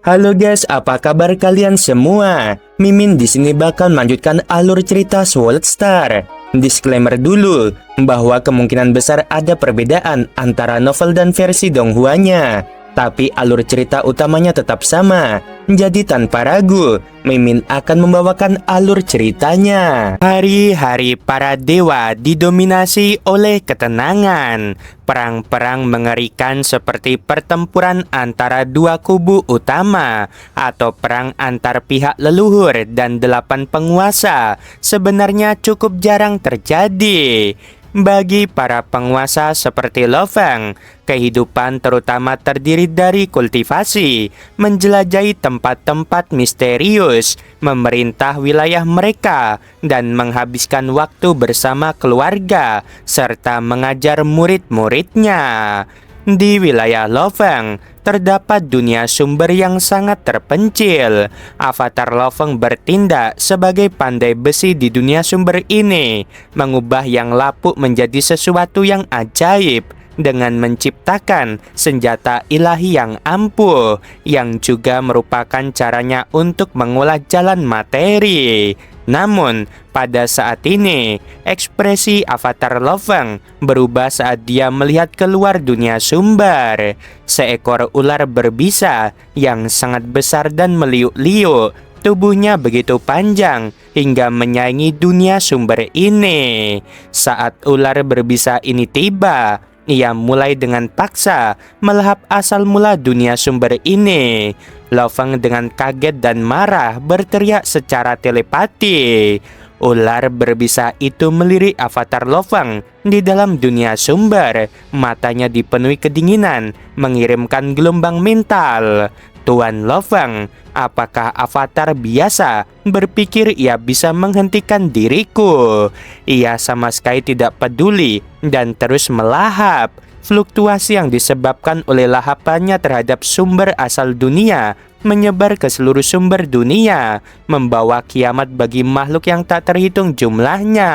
Halo guys, apa kabar kalian semua? Mimin di sini bakal melanjutkan alur cerita Sword Star. Disclaimer dulu, bahwa kemungkinan besar ada perbedaan antara novel dan versi Donghuanya. Tapi alur cerita utamanya tetap sama. Jadi tanpa ragu, Mimin akan membawakan alur ceritanya. Hari-hari para dewa didominasi oleh ketenangan. Perang-perang mengerikan seperti pertempuran antara dua kubu utama atau perang antar pihak leluhur dan 8 penguasa sebenarnya cukup jarang terjadi. Bagi para penguasa seperti Lo Feng, kehidupan terutama terdiri dari kultivasi, menjelajahi tempat-tempat misterius, memerintah wilayah mereka, dan menghabiskan waktu bersama keluarga, serta mengajar murid-muridnya. Di wilayah Lo Feng, terdapat dunia sumber yang sangat terpencil. Avatar Lo Feng bertindak sebagai pandai besi di dunia sumber ini, mengubah yang lapuk menjadi sesuatu yang ajaib dengan menciptakan senjata ilahi yang ampuh, yang juga merupakan caranya untuk mengolah jalan materi. Namun, pada saat ini, ekspresi Avatar Lo Feng berubah saat dia melihat keluar dunia sumber. Seekor ular berbisa yang sangat besar dan meliuk-liuk. Tubuhnya begitu panjang hingga menyaingi dunia sumber ini. Saat ular berbisa ini tiba, ia mulai dengan paksa melahap asal mula dunia sumber ini. Lo Feng dengan kaget dan marah berteriak secara telepati. Ular berbisa itu melirik Avatar Lo Feng di dalam dunia sumber. Matanya dipenuhi kedinginan, mengirimkan gelombang mental. Tuan Lo Feng, apakah Avatar biasa? Berpikir ia bisa menghentikan diriku. Ia sama sekali tidak peduli dan terus melahap. Fluktuasi yang disebabkan oleh lahapannya terhadap sumber asal dunia menyebar ke seluruh sumber dunia, membawa kiamat bagi makhluk yang tak terhitung jumlahnya.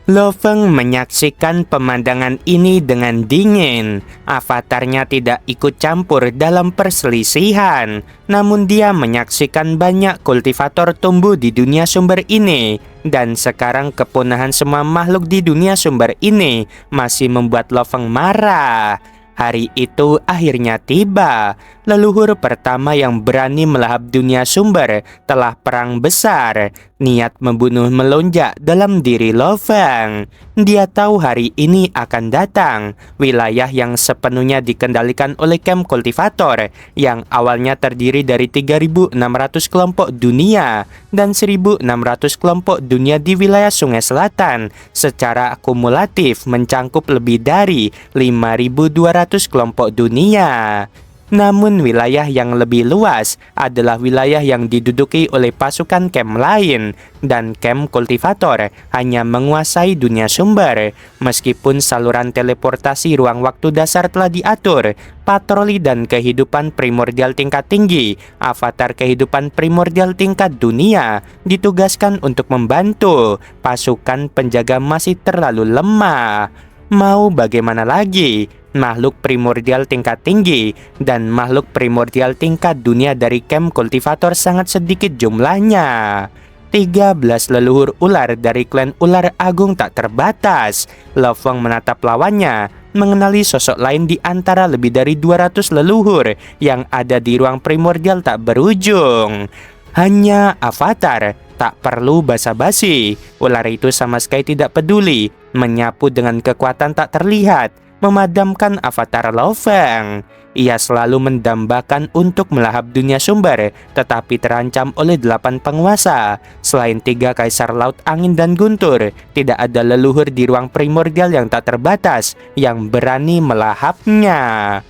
Lo Feng menyaksikan pemandangan ini dengan dingin. Avatarnya tidak ikut campur dalam perselisihan, namun dia menyaksikan banyak kultivator tumbuh di dunia sumber ini. Dan sekarang kepunahan semua makhluk di dunia sumber ini masih membuat Lo Feng marah. Hari itu akhirnya tiba. Leluhur pertama yang berani melahap dunia sumber telah perang besar. Niat membunuh melonjak dalam diri Lo Feng. Dia tahu hari ini akan datang. Wilayah yang sepenuhnya dikendalikan oleh camp kultivator yang awalnya terdiri dari 3.600 kelompok dunia dan 1.600 kelompok dunia di wilayah Sungai Selatan secara akumulatif mencangkup lebih dari 5.200 kelompok dunia. Namun wilayah yang lebih luas adalah wilayah yang diduduki oleh pasukan camp lain, dan camp kultivator hanya menguasai dunia sumber. Meskipun saluran teleportasi ruang waktu dasar telah diatur, patroli dan kehidupan primordial tingkat tinggi, avatar kehidupan primordial tingkat dunia, ditugaskan untuk membantu. Pasukan penjaga masih terlalu lemah. Mau bagaimana lagi? Makhluk primordial tingkat tinggi dan makhluk primordial tingkat dunia dari camp kultivator sangat sedikit jumlahnya. 13 leluhur ular dari klan ular agung tak terbatas. Lo Feng menatap lawannya, mengenali sosok lain di antara lebih dari 200 leluhur yang ada di ruang primordial tak berujung. Hanya Avatar, tak perlu basa-basi. Ular itu sama sekali tidak peduli, menyapu dengan kekuatan tak terlihat, memadamkan Avatar Lo Feng. Ia selalu mendambakan untuk melahap dunia sumber, tetapi terancam oleh 8 penguasa. Selain 3 kaisar laut angin dan guntur, tidak ada leluhur di ruang primordial yang tak terbatas yang berani melahapnya.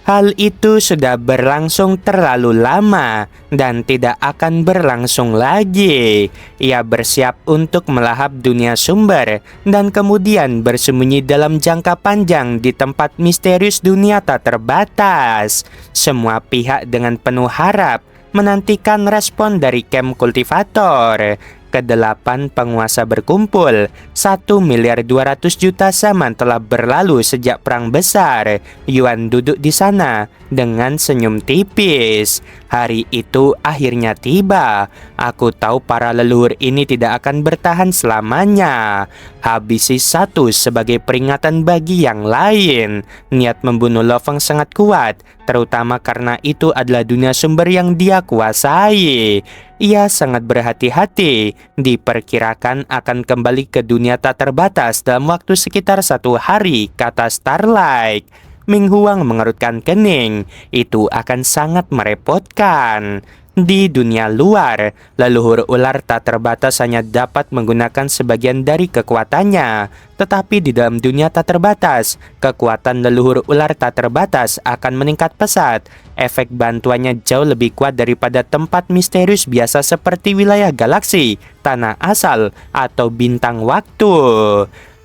Hal itu sudah berlangsung terlalu lama dan tidak akan berlangsung lagi. Ia bersiap untuk melahap dunia sumber dan kemudian bersembunyi dalam jangka panjang di tempat misterius dunia tak terbatas. Semua pihak dengan penuh harap menantikan respon dari camp kultivator. Kedelapan penguasa berkumpul. 1.200.000.000 zaman telah berlalu sejak perang besar. Yuan duduk di sana dengan senyum tipis. Hari itu akhirnya tiba. Aku tahu para leluhur ini tidak akan bertahan selamanya. Habisi satu sebagai peringatan bagi yang lain. Niat membunuh Lo Feng sangat kuat, terutama karena itu adalah dunia sumber yang dia kuasai. Ia sangat berhati-hati, diperkirakan akan kembali ke dunia tak terbatas dalam waktu sekitar 1 hari, kata Starlight. Ming Huang mengerutkan kening, itu akan sangat merepotkan. Di dunia luar, leluhur ular tak terbatas hanya dapat menggunakan sebagian dari kekuatannya. Tetapi di dalam dunia tak terbatas, kekuatan leluhur ular tak terbatas akan meningkat pesat. Efek bantuannya jauh lebih kuat daripada tempat misterius biasa seperti wilayah galaksi, tanah asal, atau bintang waktu.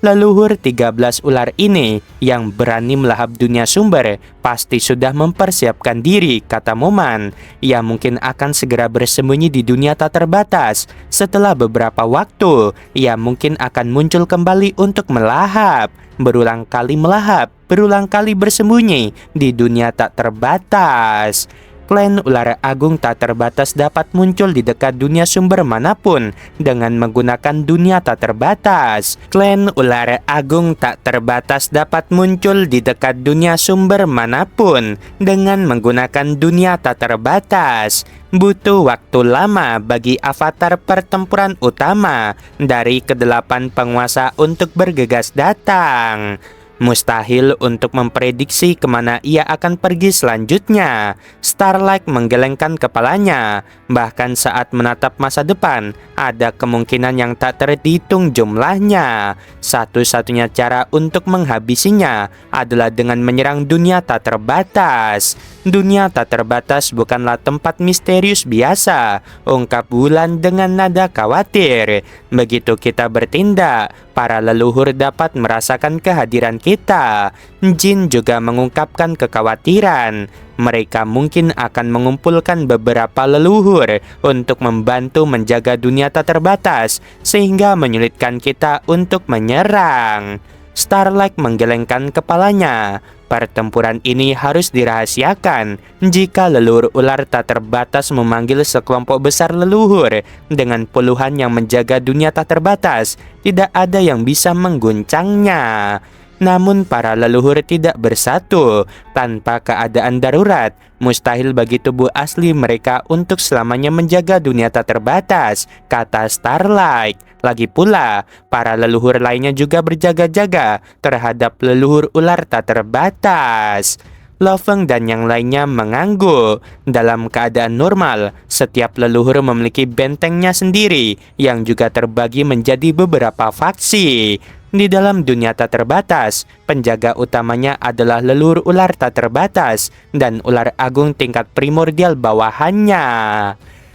Leluhur 13 ular ini yang berani melahap dunia sumber pasti sudah mempersiapkan diri, kata Moman. Ia mungkin akan segera bersembunyi di dunia tak terbatas. Setelah beberapa waktu, ia mungkin akan muncul kembali untuk melahap. Berulang kali melahap, berulang kali bersembunyi di dunia tak terbatas. Klan ular agung tak terbatas dapat muncul di dekat dunia sumber manapun dengan menggunakan dunia tak terbatas. Klan ular agung tak terbatas dapat muncul di dekat dunia sumber manapun dengan menggunakan dunia tak terbatas. Butuh waktu lama bagi avatar pertempuran utama dari kedelapan penguasa untuk bergegas datang. Mustahil untuk memprediksi kemana ia akan pergi selanjutnya. Starlight menggelengkan kepalanya. Bahkan saat menatap masa depan, ada kemungkinan yang tak terhitung jumlahnya. Satu-satunya cara untuk menghabisinya adalah dengan menyerang dunia tak terbatas. Dunia tak terbatas bukanlah tempat misterius biasa, ungkap Wulan dengan nada khawatir. Begitu kita bertindak, para leluhur dapat merasakan kehadiran kita. Jin juga mengungkapkan kekhawatiran. Mereka mungkin akan mengumpulkan beberapa leluhur untuk membantu menjaga dunia tak terbatas, sehingga menyulitkan kita untuk menyerang. Starlight menggelengkan kepalanya. Pertempuran ini harus dirahasiakan. Jika leluhur ular tak terbatas memanggil sekelompok besar leluhur dengan puluhan yang menjaga dunia tak terbatas, tidak ada yang bisa mengguncangnya. Namun para leluhur tidak bersatu. Tanpa keadaan darurat, mustahil bagi tubuh asli mereka untuk selamanya menjaga dunia tak terbatas, kata Starlight. Lagi pula, para leluhur lainnya juga berjaga-jaga terhadap leluhur ular tak terbatas. Lo Feng dan yang lainnya mengangguk. Dalam keadaan normal, setiap leluhur memiliki bentengnya sendiri yang juga terbagi menjadi beberapa faksi. Di dalam dunia tak terbatas, penjaga utamanya adalah leluhur ular tak terbatas dan ular agung tingkat primordial bawahannya.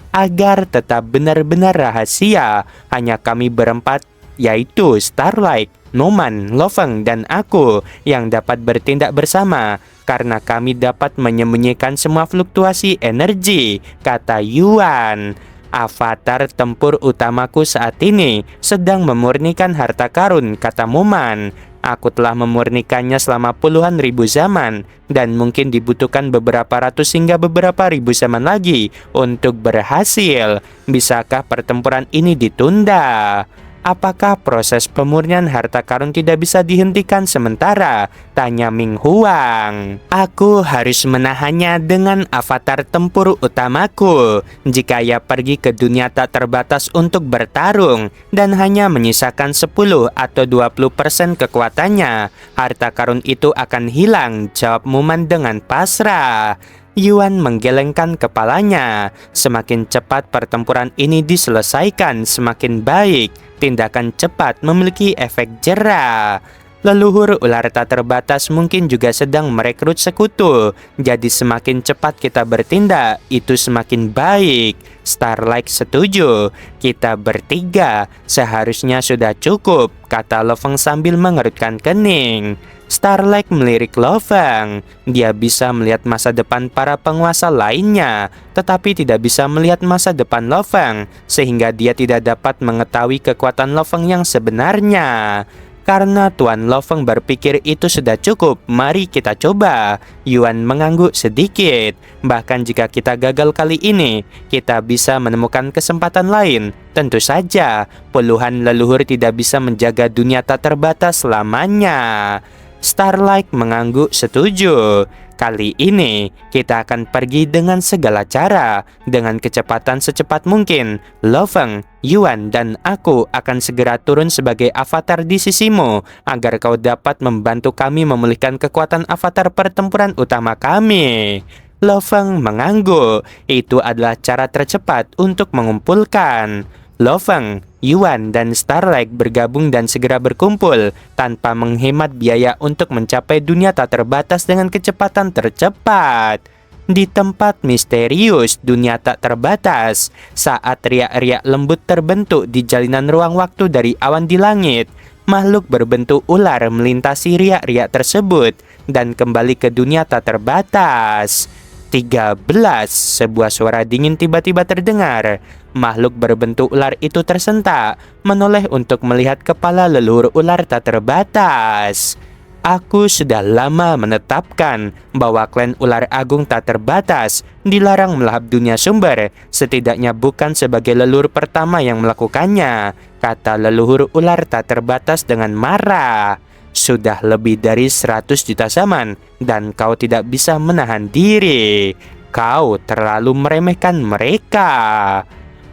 Agar tetap benar-benar rahasia, hanya kami berempat, yaitu Starlight, Noman, Lo Feng, dan aku yang dapat bertindak bersama karena kami dapat menyembunyikan semua fluktuasi energi, kata Yuan. Avatar tempur utamaku saat ini sedang memurnikan harta karun, kata Moman. Aku telah memurnikannya selama puluhan ribu zaman dan mungkin dibutuhkan beberapa ratus hingga beberapa ribu zaman lagi untuk berhasil. Bisakah pertempuran ini ditunda? Apakah proses pemurnian harta karun tidak bisa dihentikan sementara? Tanya Ming Huang. Aku harus menahannya dengan avatar tempur utamaku. Jika ia pergi ke dunia tak terbatas untuk bertarung dan hanya menyisakan 10 atau 20% kekuatannya, harta karun itu akan hilang, jawab Muman dengan pasrah. Yuan menggelengkan kepalanya. Semakin cepat pertempuran ini diselesaikan, semakin baik. Tindakan cepat memiliki efek jera. Leluhur ular tak terbatas mungkin juga sedang merekrut sekutu. Jadi semakin cepat kita bertindak, itu semakin baik. Starlight setuju. Kita bertiga seharusnya sudah cukup, kata Lo Feng sambil mengerutkan kening. Starlight melirik Lo Feng. Dia bisa melihat masa depan para penguasa lainnya, tetapi tidak bisa melihat masa depan Lo Feng, sehingga dia tidak dapat mengetahui kekuatan Lo Feng yang sebenarnya. Karena Tuan Lo Feng berpikir itu sudah cukup, mari kita coba. Yuan mengangguk sedikit. Bahkan jika kita gagal kali ini, kita bisa menemukan kesempatan lain. Tentu saja, puluhan leluhur tidak bisa menjaga dunia tak terbatas selamanya. Starlight mengangguk setuju. Kali ini, kita akan pergi dengan segala cara, dengan kecepatan secepat mungkin. Lo Feng, Yuan, dan aku akan segera turun sebagai avatar di sisimu, agar kau dapat membantu kami memulihkan kekuatan avatar pertempuran utama kami. Lo Feng mengangguk. Itu adalah cara tercepat untuk mengumpulkan. Lo Feng, Yuan, dan Starlight bergabung dan segera berkumpul tanpa menghemat biaya untuk mencapai dunia tak terbatas dengan kecepatan tercepat. Di tempat misterius dunia tak terbatas, saat riak-riak lembut terbentuk di jalinan ruang waktu dari awan di langit, makhluk berbentuk ular melintasi riak-riak tersebut dan kembali ke dunia tak terbatas. 13. Sebuah suara dingin tiba-tiba terdengar. Makhluk berbentuk ular itu tersentak, menoleh untuk melihat kepala leluhur ular tak terbatas. Aku sudah lama menetapkan bahwa klan ular agung tak terbatas dilarang melahap dunia sumber, setidaknya bukan sebagai leluhur pertama yang melakukannya, kata leluhur ular tak terbatas dengan marah. Sudah lebih dari 100 juta zaman dan kau tidak bisa menahan diri. Kau terlalu meremehkan mereka.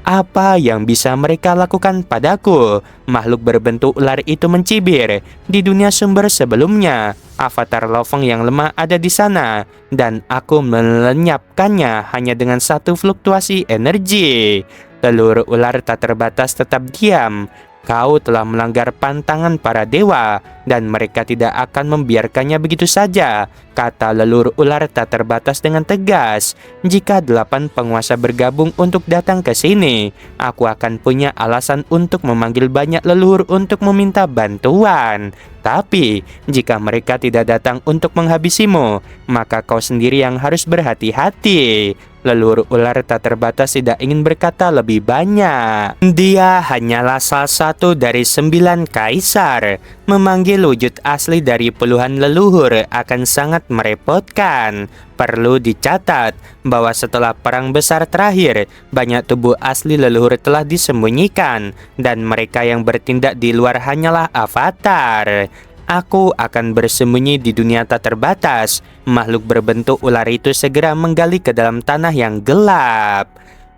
Apa yang bisa mereka lakukan padaku? Makhluk berbentuk ular itu mencibir. Di dunia sumber sebelumnya, avatar Lo Feng yang lemah ada di sana, dan aku melenyapkannya hanya dengan satu fluktuasi energi. Leluhur ular tak terbatas tetap diam. Kau telah melanggar pantangan para dewa, dan mereka tidak akan membiarkannya begitu saja, kata leluhur ular tak terbatas dengan tegas. Jika 8 penguasa bergabung untuk datang ke sini, aku akan punya alasan untuk memanggil banyak leluhur untuk meminta bantuan. Tapi, jika mereka tidak datang untuk menghabisimu, maka kau sendiri yang harus berhati-hati. Leluhur ular tak terbatas tidak ingin berkata lebih banyak. Dia hanyalah salah satu dari 9 kaisar. Memanggil wujud asli dari puluhan leluhur akan sangat merepotkan. Perlu dicatat bahwa setelah perang besar terakhir, banyak tubuh asli leluhur telah disembunyikan, dan mereka yang bertindak di luar hanyalah avatar. Aku akan bersembunyi di dunia tak terbatas. Makhluk berbentuk ular itu segera menggali ke dalam tanah yang gelap.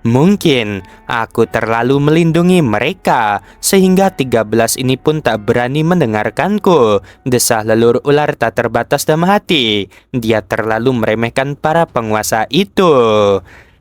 Mungkin aku terlalu melindungi mereka, sehingga 13 ini pun tak berani mendengarkanku, desah leluhur ular tak terbatas dalam hati. Dia terlalu meremehkan para penguasa itu.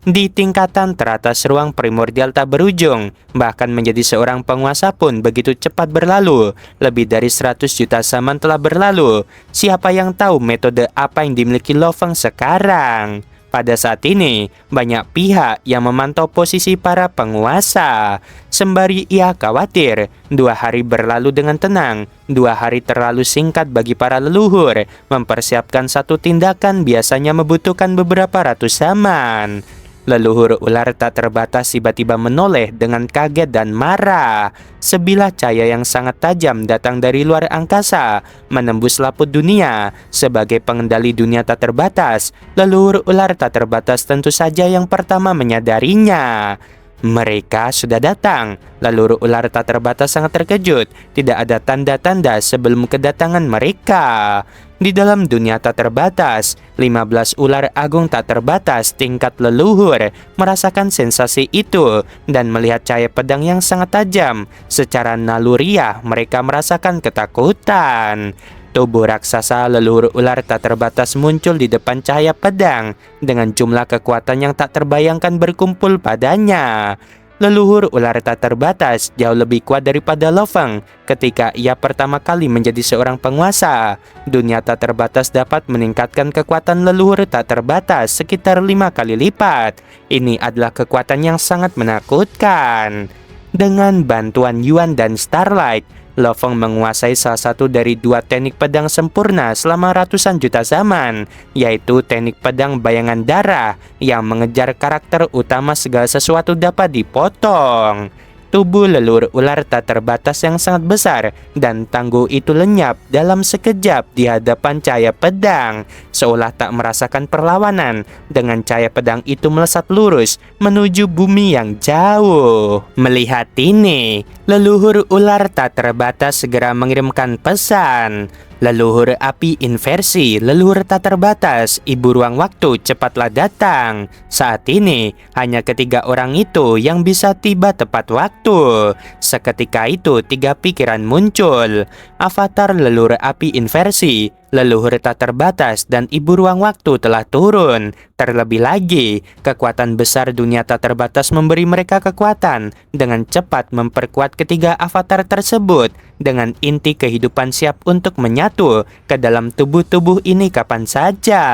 Di tingkatan teratas ruang primordial tak berujung, bahkan menjadi seorang penguasa pun begitu cepat berlalu. Lebih dari 100 juta zaman telah berlalu. Siapa yang tahu metode apa yang dimiliki Lo Feng sekarang? Pada saat ini, banyak pihak yang memantau posisi para penguasa. Sembari ia khawatir, 2 hari berlalu dengan tenang. 2 hari terlalu singkat bagi para leluhur. Mempersiapkan satu tindakan biasanya membutuhkan beberapa ratus zaman. Leluhur ular tak terbatas tiba-tiba menoleh dengan kaget dan marah. Sebilah cahaya yang sangat tajam datang dari luar angkasa, menembus laput dunia. Sebagai pengendali dunia tak terbatas, leluhur ular tak terbatas tentu saja yang pertama menyadarinya. Mereka sudah datang. Leluhur ular tak terbatas sangat terkejut. Tidak ada tanda-tanda sebelum kedatangan mereka. Di dalam dunia tak terbatas, 15 ular agung tak terbatas tingkat leluhur merasakan sensasi itu dan melihat cahaya pedang yang sangat tajam. Secara naluriah mereka merasakan ketakutan. Tubuh raksasa leluhur ular tak terbatas muncul di depan cahaya pedang dengan jumlah kekuatan yang tak terbayangkan berkumpul padanya. Leluhur ular tak terbatas jauh lebih kuat daripada Lo Feng ketika ia pertama kali menjadi seorang penguasa. Dunia tak terbatas dapat meningkatkan kekuatan leluhur tak terbatas sekitar 5 kali lipat. Ini adalah kekuatan yang sangat menakutkan. Dengan bantuan Yuan dan Starlight, Lo Fong menguasai salah satu dari dua teknik pedang sempurna selama ratusan juta zaman, yaitu teknik pedang bayangan darah yang mengejar karakter utama segala sesuatu dapat dipotong. Tubuh leluhur ular tak terbatas yang sangat besar dan tangguh itu lenyap dalam sekejap di hadapan cahaya pedang, seolah tak merasakan perlawanan. Dengan cahaya pedang itu melesat lurus menuju bumi yang jauh. Melihat ini, leluhur ular tak terbatas segera mengirimkan pesan. Leluhur api inversi, leluhur tak terbatas, ibu ruang waktu, cepatlah datang. Saat ini, hanya ketiga orang itu yang bisa tiba tepat waktu. Seketika itu, tiga pikiran muncul. Avatar leluhur api inversi, leluhur tak terbatas, dan ibu ruang waktu telah turun. Terlebih lagi, kekuatan besar dunia tak terbatas memberi mereka kekuatan dengan cepat memperkuat ketiga avatar tersebut dengan inti kehidupan siap untuk menyatu ke dalam tubuh-tubuh ini kapan saja.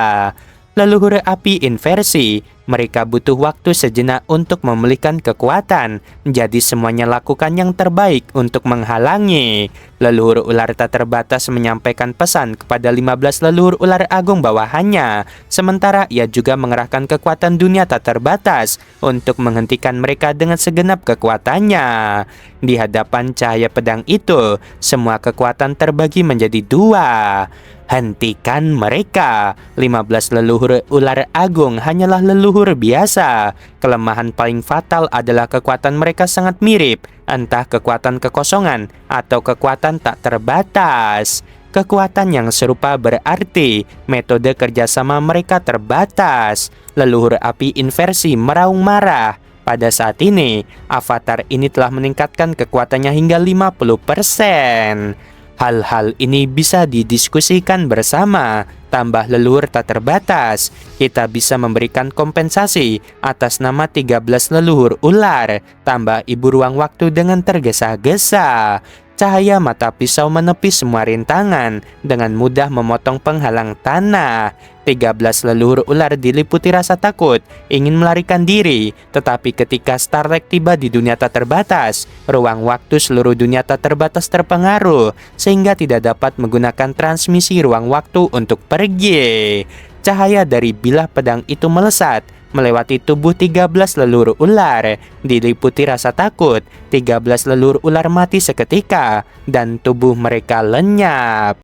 Leluhur api inversi, mereka butuh waktu sejenak untuk memulihkan kekuatan, jadi semuanya lakukan yang terbaik untuk menghalangi. Leluhur ular tak terbatas menyampaikan pesan kepada 15 leluhur ular agung bawahannya, sementara ia juga mengerahkan kekuatan dunia tak terbatas untuk menghentikan mereka dengan segenap kekuatannya. Di hadapan cahaya pedang itu, semua kekuatan terbagi menjadi dua. Hentikan mereka. 15 leluhur ular agung hanyalah leluhur biasa. Kelemahan paling fatal adalah kekuatan mereka sangat mirip, entah kekuatan kekosongan atau kekuatan tak terbatas. Kekuatan yang serupa berarti metode kerjasama mereka terbatas. Leluhur api inversi meraung marah. Pada saat ini, avatar ini telah meningkatkan kekuatannya hingga 50%. Hal-hal ini bisa didiskusikan bersama. Tambah leluhur tak terbatas, kita bisa memberikan kompensasi atas nama 13 leluhur ular. Tambah ibu ruang waktu dengan tergesa-gesa. Cahaya mata pisau menepis semua rintangan, dengan mudah memotong penghalang tanah. 13 leluhur ular diliputi rasa takut, ingin melarikan diri. Tetapi ketika Starlight tiba di dunia tak terbatas, ruang waktu seluruh dunia tak terbatas terpengaruh, sehingga tidak dapat menggunakan transmisi ruang waktu untuk pergi. Cahaya dari bilah pedang itu melesat, melewati tubuh 13 leluhur ular, diliputi rasa takut. 13 leluhur ular mati seketika, dan tubuh mereka lenyap.